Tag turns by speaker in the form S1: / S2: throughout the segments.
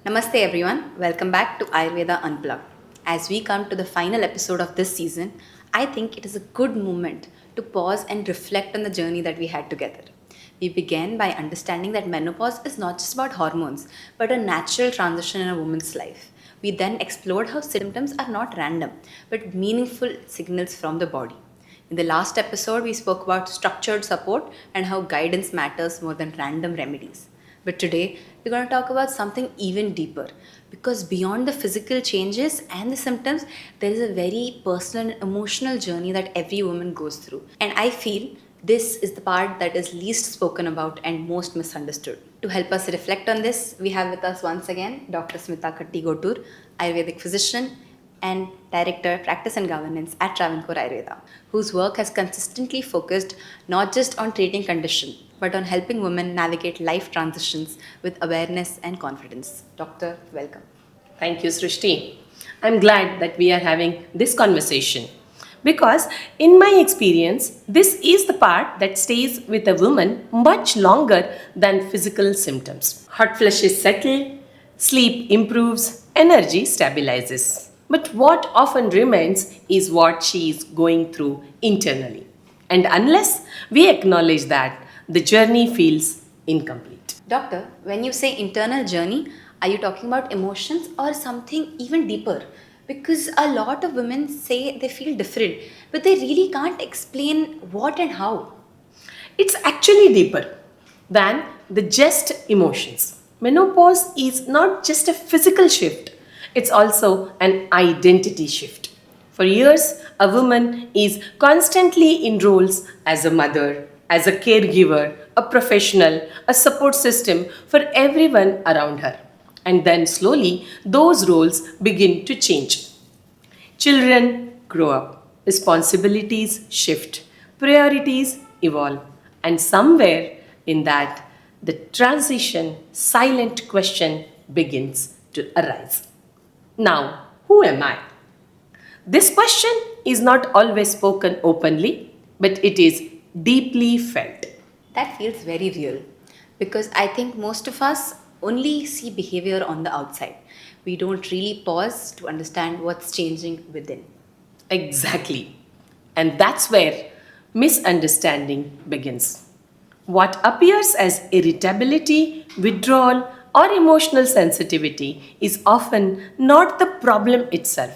S1: Namaste everyone, welcome back to Ayurveda Unplugged. As we come to the final episode of this season, I think it is a good moment to pause and reflect on the journey that we had together. We began by understanding that menopause is not just about hormones, but a natural transition in a woman's life. We then explored how symptoms are not random, but meaningful signals from the body. In the last episode, we spoke about structured support and how guidance matters more than random remedies. But today, we're going to talk about something even deeper because beyond the physical changes and the symptoms, there is a very personal and emotional journey that every woman goes through. And I feel this is the part that is least spoken about and most misunderstood. To help us reflect on this, we have with us once again Dr. Smita Katti-Gotur, Ayurvedic physician and Director, Practice and Governance at Travancore Ayurveda, whose work has consistently focused not just on treating condition, but on helping women navigate life transitions with awareness and confidence. Doctor, welcome.
S2: Thank you, Srishti. I'm glad that we are having this conversation because, in my experience, this is the part that stays with a woman much longer than physical symptoms. Hot flushes settle, sleep improves, energy stabilizes. But what often remains is what she is going through internally. And unless we acknowledge that, the journey feels incomplete.
S1: Doctor, when you say internal journey, are you talking about emotions or something even deeper? Because a lot of women say they feel different, but they really can't explain what and how.
S2: It's actually deeper than the just emotions. Menopause is not just a physical shift, it's also an identity shift. For years, a woman is constantly in roles as a mother, as a caregiver, a professional, a support system for everyone around her. And then slowly, those roles begin to change. Children grow up, responsibilities shift, priorities evolve, and somewhere in that, the transition silent question begins to arise. Now, who am I? This question is not always spoken openly, but it is deeply felt.
S1: That feels very real because I think most of us only see behavior on the outside. We don't really pause to understand what's changing within.
S2: Exactly. And that's where misunderstanding begins. What appears as irritability, withdrawal, or emotional sensitivity is often not the problem itself.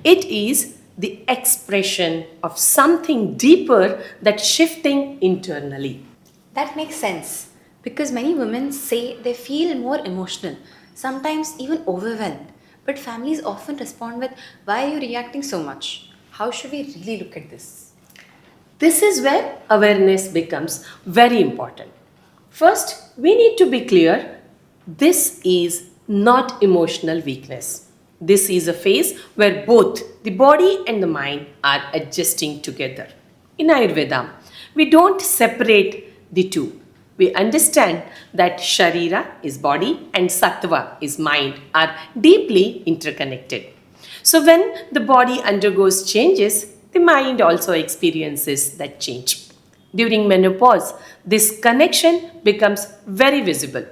S2: It is the expression of something deeper that's shifting internally.
S1: That makes sense because many women say they feel more emotional, sometimes even overwhelmed. But families often respond with, "Why are you reacting so much?" How should we really look at this?
S2: This is where awareness becomes very important. First, we need to be clear this is not emotional weakness. This is a phase where both the body and the mind are adjusting together. In Ayurveda, we don't separate the two. We understand that Sharira is body and Sattva is mind are deeply interconnected. So, when the body undergoes changes, the mind also experiences that change. During menopause, this connection becomes very visible.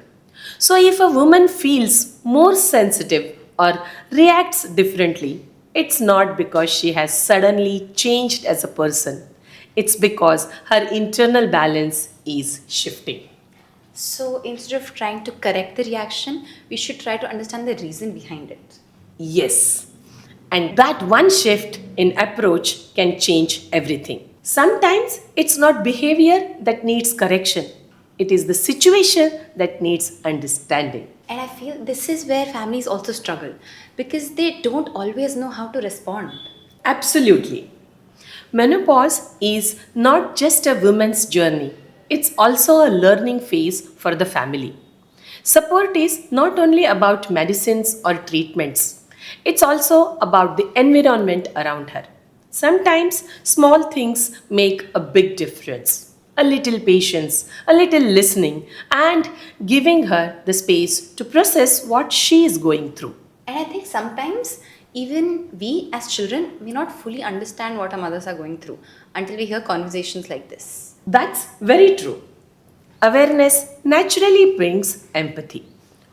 S2: So, if a woman feels more sensitive or reacts differently, it's not because she has suddenly changed as a person. It's because her internal balance is shifting.
S1: So instead of trying to correct the reaction, we should try to understand the reason behind it.
S2: Yes. And that one shift in approach can change everything. Sometimes it's not behavior that needs correction, it is the situation that needs understanding.
S1: And I feel this is where families also struggle because they don't always know how to respond.
S2: Absolutely. Menopause is not just a woman's journey, it's also a learning phase for the family. Support is not only about medicines or treatments, it's also about the environment around her. Sometimes small things make a big difference. A little patience, a little listening, and giving her the space to process what she is going through.
S1: And I think sometimes even we as children may not fully understand what our mothers are going through until we hear conversations like this.
S2: That's very true. Awareness naturally brings empathy.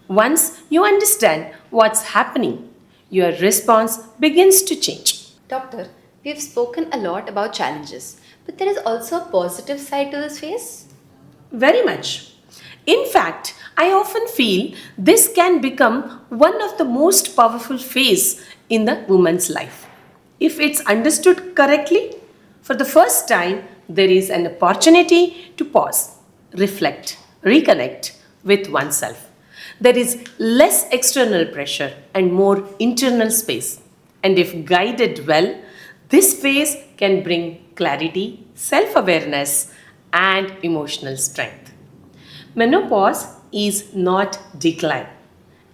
S2: Once you understand what's happening, your response begins to change.
S1: Doctor, we've spoken a lot about challenges, but there is also a positive side to this phase.
S2: Very much. In fact, I often feel this can become one of the most powerful phases in the woman's life. If it's understood correctly, for the first time, there is an opportunity to pause, reflect, reconnect with oneself. There is less external pressure and more internal space. And if guided well, this phase can bring clarity, self awareness, and emotional strength. Menopause is not decline,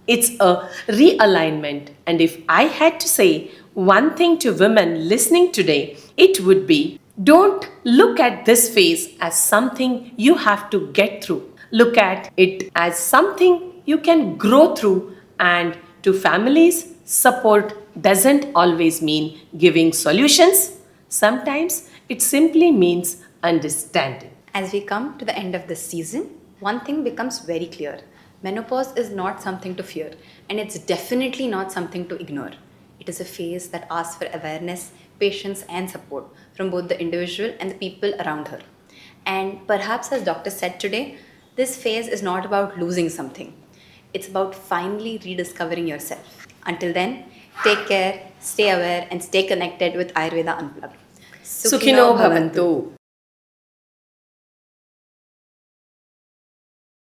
S2: it's a realignment. And if I had to say one thing to women listening today, it would be don't look at this phase as something you have to get through. Look at it as something you can grow through. And to families, support doesn't always mean giving solutions, sometimes it simply means understanding.
S1: As we come to the end of this season, one thing becomes very clear. Menopause is not something to fear, and it's definitely not something to ignore. It is a phase that asks for awareness, patience, and support from both the individual and the people around her. And perhaps, as Doctor said today, this phase is not about losing something, it's about finally rediscovering yourself. Until then, take care, stay aware, and stay connected with Ayurveda Unplugged.
S2: Sukhino
S1: Sukhino Bhavantu.
S2: Bhavantu.